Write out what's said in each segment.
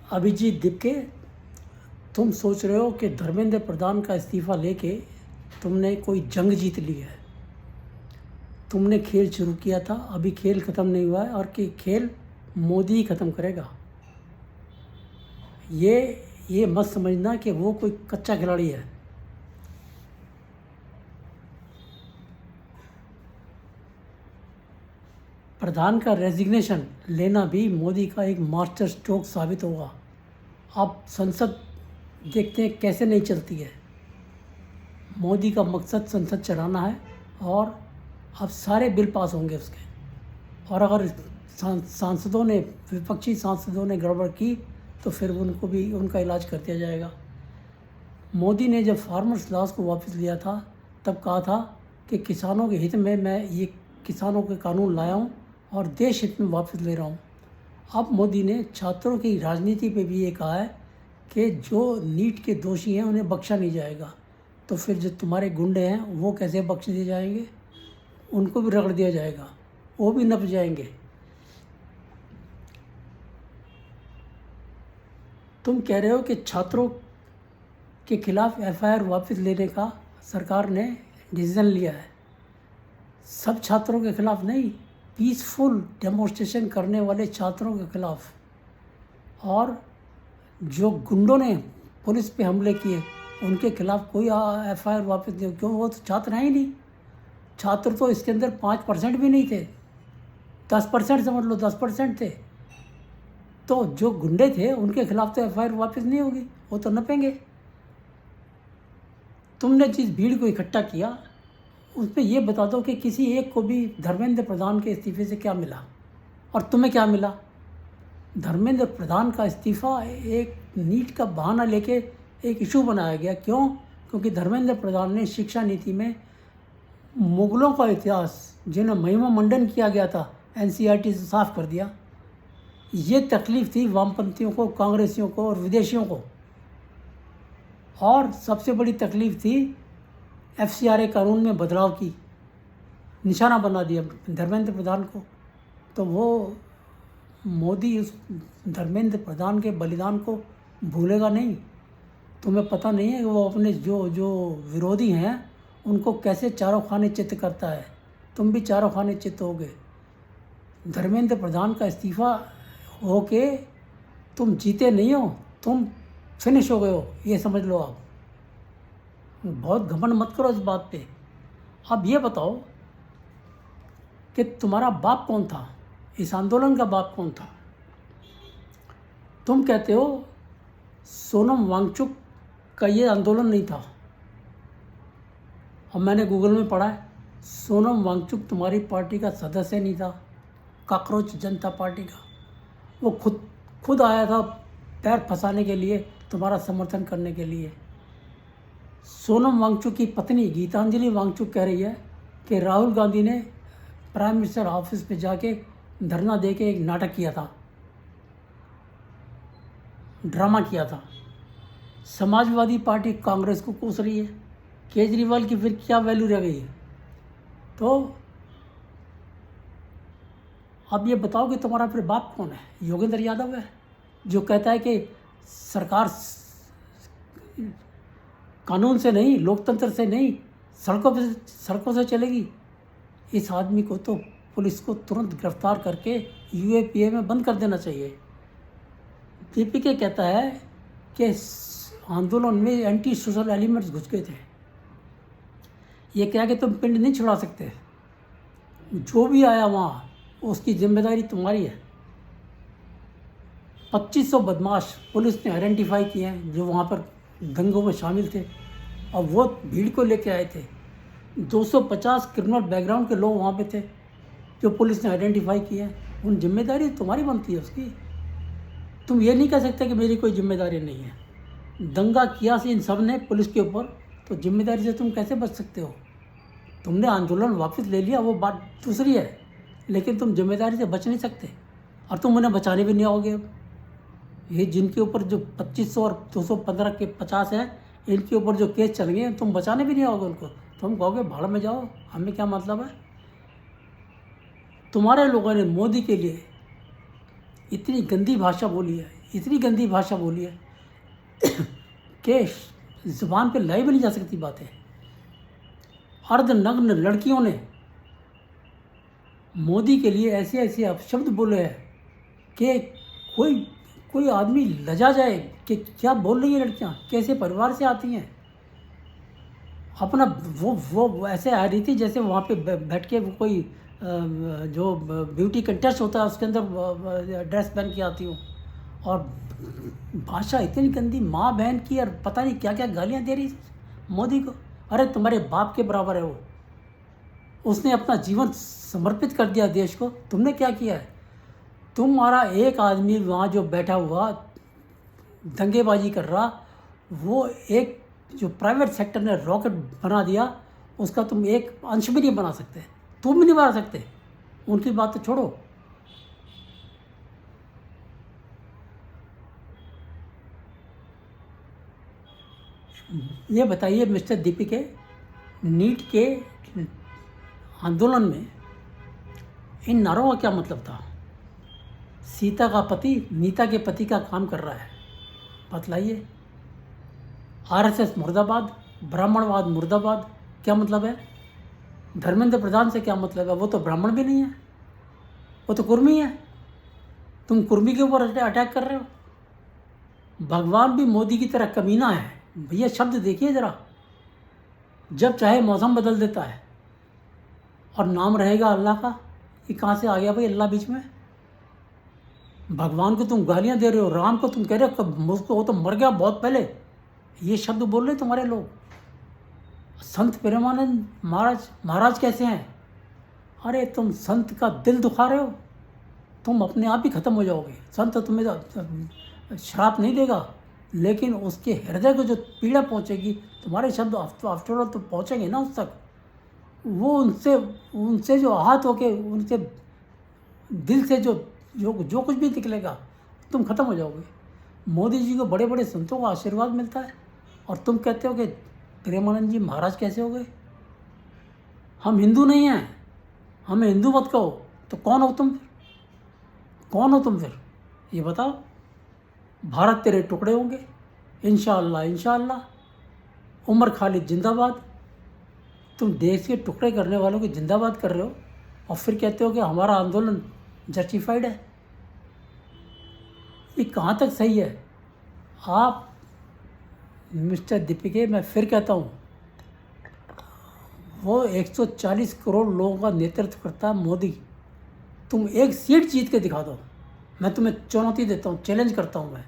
अभिजीत दिपके, तुम सोच रहे हो कि धर्मेंद्र प्रधान का इस्तीफ़ा लेके तुमने कोई जंग जीत ली है। तुमने खेल शुरू किया था, अभी खेल ख़त्म नहीं हुआ है और कि खेल मोदी ही ख़त्म करेगा। ये मत समझना कि वो कोई कच्चा खिलाड़ी है। प्रधान का रेजिग्नेशन लेना भी मोदी का एक मास्टर स्ट्रोक साबित होगा। अब संसद देखते हैं कैसे नहीं चलती है। मोदी का मकसद संसद चलाना है और अब सारे बिल पास होंगे उसके। और अगर सांसदों ने, विपक्षी सांसदों ने गड़बड़ की तो फिर उनको भी उनका इलाज कर दिया जाएगा। मोदी ने जब फार्मर्स लॉज को वापस लिया था तब कहा था कि किसानों के हित में मैं ये किसानों के कानून लाया हूँ और देश हित में वापस ले रहा हूँ। अब मोदी ने छात्रों की राजनीति पे भी ये कहा है कि जो नीट के दोषी हैं उन्हें बख्शा नहीं जाएगा। तो फिर जो तुम्हारे गुंडे हैं वो कैसे बख्श दिए जाएंगे? उनको भी रगड़ दिया जाएगा, वो भी नप जाएंगे। तुम कह रहे हो कि छात्रों के खिलाफ एफआईआर वापस लेने का सरकार ने डिसीजन लिया है। सब छात्रों के खिलाफ नहीं, पीसफुल डेमोन्स्ट्रेशन करने वाले छात्रों के खिलाफ। और जो गुंडों ने पुलिस पे हमले किए उनके खिलाफ कोई एफआईआर वापस नहीं, क्यों? वो तो छात्र हैं ही नहीं। छात्र तो इसके अंदर 5% भी नहीं थे, 10% समझ लो, 10% थे। तो जो गुंडे थे उनके खिलाफ तो एफआईआर वापस नहीं होगी, वो तो नपेंगे। तुमने जिस भीड़ को इकट्ठा किया उस पर यह बता दो कि किसी एक को भी धर्मेंद्र प्रधान के इस्तीफे से क्या मिला और तुम्हें क्या मिला? धर्मेंद्र प्रधान का इस्तीफ़ा एक नीट का बहाना लेके एक इशू बनाया गया। क्यों? क्योंकि धर्मेंद्र प्रधान ने शिक्षा नीति में मुगलों का इतिहास, जिन्हें महिमा मंडन किया गया था, एनसीईआरटी से साफ कर दिया। ये तकलीफ थी वामपंथियों को, कांग्रेसियों को और विदेशियों को। और सबसे बड़ी तकलीफ थी एफसीआरए कानून में बदलाव की, निशाना बना दिया धर्मेंद्र प्रधान को। तो वो मोदी उस धर्मेंद्र प्रधान के बलिदान को भूलेगा नहीं। तुम्हें पता नहीं है कि वो अपने जो विरोधी हैं उनको कैसे चारों खाने चित्त करता है। तुम भी चारों खाने चित्त होगे। धर्मेंद्र प्रधान का इस्तीफ़ा होके तुम जीते नहीं हो, तुम फिनिश हो गए हो, ये समझ लो। आप बहुत घमंड मत करो इस बात पे। अब ये बताओ कि तुम्हारा बाप कौन था? इस आंदोलन का बाप कौन था? तुम कहते हो सोनम वांगचुक का ये आंदोलन नहीं था, और मैंने गूगल में पढ़ा है सोनम वांगचुक तुम्हारी पार्टी का सदस्य नहीं था, कॉकरोच जनता पार्टी का। वो खुद आया था पैर फंसाने के लिए, तुम्हारा समर्थन करने के लिए। सोनम वांगचुक की पत्नी गीतांजलि वांगचुक कह रही है कि राहुल गांधी ने प्राइम मिनिस्टर ऑफिस पे जाके धरना दे के एक नाटक किया था, ड्रामा किया था। समाजवादी पार्टी कांग्रेस को कोस रही है। केजरीवाल की फिर क्या वैल्यू रह गई? तो अब ये बताओ कि तुम्हारा फिर बाप कौन है? योगेंद्र यादव है जो कहता है कि सरकार कानून से नहीं, लोकतंत्र से नहीं, सड़कों से चलेगी। इस आदमी को तो पुलिस को तुरंत गिरफ्तार करके यूएपीए में बंद कर देना चाहिए। दीपिके कहता है कि आंदोलन में एंटी सोशल एलिमेंट्स घुस गए थे। ये क्या कि तुम पिंड नहीं छुड़ा सकते। जो भी आया वहाँ उसकी जिम्मेदारी तुम्हारी है। 2500 बदमाश पुलिस ने आइडेंटिफाई किए हैं जो वहाँ पर दंगों में शामिल थे और वो भीड़ को लेके आए थे। 250 क्रिमिनल बैकग्राउंड के लोग वहाँ पे थे जो पुलिस ने आइडेंटिफाई किए हैं। उन जिम्मेदारी तुम्हारी बनती है उसकी। तुम ये नहीं कह सकते कि मेरी कोई जिम्मेदारी नहीं है। दंगा किया से इन सब ने पुलिस के ऊपर, तो जिम्मेदारी से तुम कैसे बच सकते हो? तुमने आंदोलन वापस ले लिया, वो बात दूसरी है, लेकिन तुम जिम्मेदारी से बच नहीं सकते और तुम उन्हें बचाने भी नहीं आओगे। अब ये जिनके ऊपर जो 2500 और 215 के 50 हैं, इनके ऊपर जो केस चल गए तुम बचाने भी नहीं आओगे उनको। तुम कहोगे भाड़ में जाओ, हमें क्या मतलब है। तुम्हारे लोगों ने मोदी के लिए इतनी गंदी भाषा बोली है, इतनी गंदी भाषा बोली है कि ज़ुबान पे लाई भी नहीं जा सकती बातें। अर्धनग्न लड़कियों ने मोदी के लिए ऐसे ऐसे अपशब्द बोले हैं कि कोई कोई आदमी लजा जाए कि क्या बोल रही है लड़कियां, कैसे परिवार से आती हैं। अपना वो ऐसे आ रही थी जैसे वहाँ पे बैठ के वो कोई जो ब्यूटी कंटेस्ट होता है उसके अंदर ड्रेस पहन के आती हूँ। और भाषा इतनी गंदी, माँ बहन की, और पता नहीं क्या क्या गालियाँ दे रही मोदी को। अरे तुम्हारे बाप के बराबर है वो, उसने अपना जीवन समर्पित कर दिया देश को। तुमने क्या किया है? तुम्हारा एक आदमी वहाँ जो बैठा हुआ दंगेबाजी कर रहा, वो एक जो प्राइवेट सेक्टर ने रॉकेट बना दिया, उसका तुम एक अंश भी नहीं बना सकते, तुम भी नहीं बना सकते। उनकी बात तो छोड़ो। ये बताइए मिस्टर दीपिके, नीट के आंदोलन में इन नारों का क्या मतलब था? सीता का पति नीता के पति का काम कर रहा है, बतलाइए। आरएसएस मुर्दाबाद, ब्राह्मणवाद मुर्दाबाद, क्या मतलब है? धर्मेंद्र प्रधान से क्या मतलब है? वो तो ब्राह्मण भी नहीं है, वो तो कुर्मी है। तुम कुर्मी के ऊपर अटैक कर रहे हो। भगवान भी मोदी की तरह कमीना है भैया। शब्द देखिए ज़रा, जब चाहे मौसम बदल देता है। और नाम रहेगा अल्लाह का। ये कहाँ से आ गया भाई अल्लाह बीच में? भगवान को तुम गालियाँ दे रहे हो, राम को तुम कह रहे हो मुझको, वो तो मर गया बहुत पहले। ये शब्द बोल रहे तुम्हारे लोग। संत प्रेमानंद महाराज कैसे हैं? अरे तुम संत का दिल दुखा रहे हो, तुम अपने आप ही ख़त्म हो जाओगे। संत तुम्हें श्राप नहीं देगा, लेकिन उसके हृदय को जो पीड़ा पहुंचेगी, तुम्हारे शब्द आफ्टर ऑल तो पहुंचेंगे ना उस तक। वो उनसे जो आहत होके, उनसे दिल से जो कुछ भी निकलेगा, तुम ख़त्म हो जाओगे। मोदी जी को बड़े बड़े संतों का आशीर्वाद मिलता है, और तुम कहते हो कि प्रेमानंद जी महाराज कैसे हो गए? हम हिंदू नहीं हैं, हमें हिंदू मत कहो। तो कौन हो तुम? कौन हो तुम फिर? ये बताओ। भारत तेरे टुकड़े होंगे इंशाअल्लाह, इंशाअल्लाह। उमर खालिद जिंदाबाद। तुम देश के टुकड़े करने वालों की जिंदाबाद कर रहे हो, और फिर कहते हो कि हमारा आंदोलन जस्टिफाइड है। ये कहाँ तक सही है? आप मिस्टर दीपिके, मैं फिर कहता हूँ, वो 140 करोड़ लोगों का नेतृत्व करता है मोदी। तुम एक सीट जीत के दिखा दो, मैं तुम्हें चुनौती देता हूँ, चैलेंज करता हूँ। मैं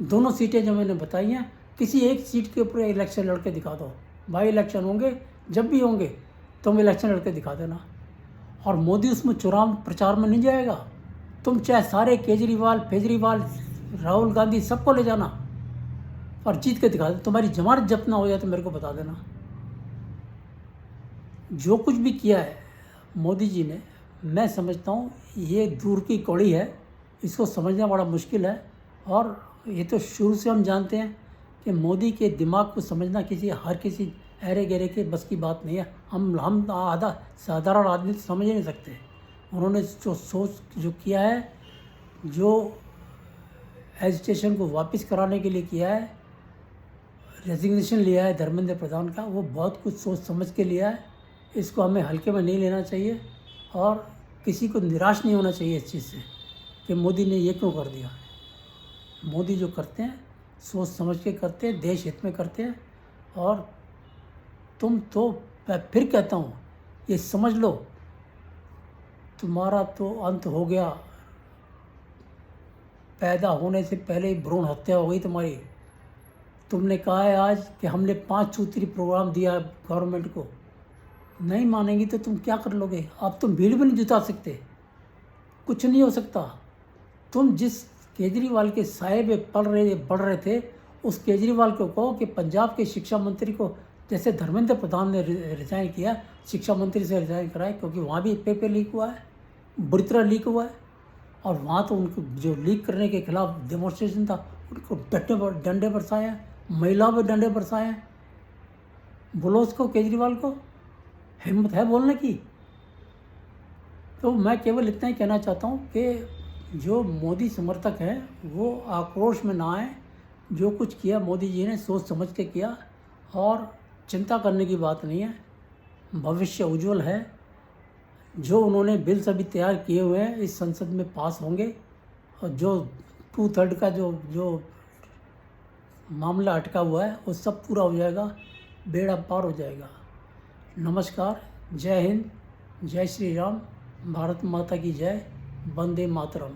दोनों सीटें जो मैंने बताई हैं, किसी एक सीट के ऊपर इलेक्शन लड़के दिखा दो। बाई इलेक्शन होंगे, जब भी होंगे तुम इलेक्शन लड़के दिखा देना। और मोदी उसमें चुनाव प्रचार में नहीं जाएगा। तुम चाहे सारे केजरीवाल, राहुल गांधी सबको ले जाना और जीत के दिखा दो। तुम्हारी जमानत जब्त ना हो जाए तो मेरे को बता देना। जो कुछ भी किया है मोदी जी ने, मैं समझता हूँ ये दूर की कौड़ी है, इसको समझना बड़ा मुश्किल है। और ये तो शुरू से हम जानते हैं कि मोदी के दिमाग को समझना हर किसी अरे गहरे के बस की बात नहीं है। हम आधा साधारण आदमी तो समझ ही नहीं सकते। उन्होंने जो किया है, जो एजुकेशन को वापस कराने के लिए किया है, रेजिग्नेशन लिया है धर्मेंद्र प्रधान का, वो बहुत कुछ सोच समझ के लिया है। इसको हमें हल्के में नहीं लेना चाहिए, और किसी को निराश नहीं होना चाहिए इस चीज़ से कि मोदी ने ये क्यों कर दिया। मोदी जो करते हैं सोच समझ के करते हैं, देश हित में करते हैं। और तुम तो, मैं फिर कहता हूँ, ये समझ लो तुम्हारा तो अंत हो गया। पैदा होने से पहले ही भ्रूण हत्या हो गई तुम्हारी। तुमने कहा है आज कि हमने 5 सूत्री प्रोग्राम दिया है गवर्नमेंट को, नहीं मानेंगी तो तुम क्या कर लोगे? अब तुम भीड़ भी नहीं जुटा सकते, कुछ नहीं हो सकता। तुम जिस केजरीवाल के साए में बढ़ रहे थे, उस केजरीवाल को कहो कि पंजाब के शिक्षा मंत्री को, जैसे धर्मेंद्र प्रधान ने रिजाइन किया, शिक्षा मंत्री से रिजाइन कराए, क्योंकि वहाँ भी पेपर लीक हुआ है, बुरी तरह लीक हुआ है। और वहाँ तो उनको जो लीक करने के खिलाफ डेमोन्स्ट्रेशन था, उनको डंडे बरसाए हैं, महिलाओं पर डंडे बरसाए हैं। बोलो उसको, केजरीवाल को हिम्मत है बोलने की? तो मैं केवल इतना ही कहना चाहता हूँ कि जो मोदी समर्थक हैं वो आक्रोश में ना आए। जो कुछ किया मोदी जी ने सोच समझ के किया और चिंता करने की बात नहीं है, भविष्य उज्जवल है। जो उन्होंने बिल सभी तैयार किए हुए हैं इस संसद में पास होंगे और जो 2/3 का जो मामला अटका हुआ है वो सब पूरा हो जाएगा, बेड़ा पार हो जाएगा। नमस्कार, जय हिंद, जय श्री राम, भारत माता की जय, वंदे मातरम।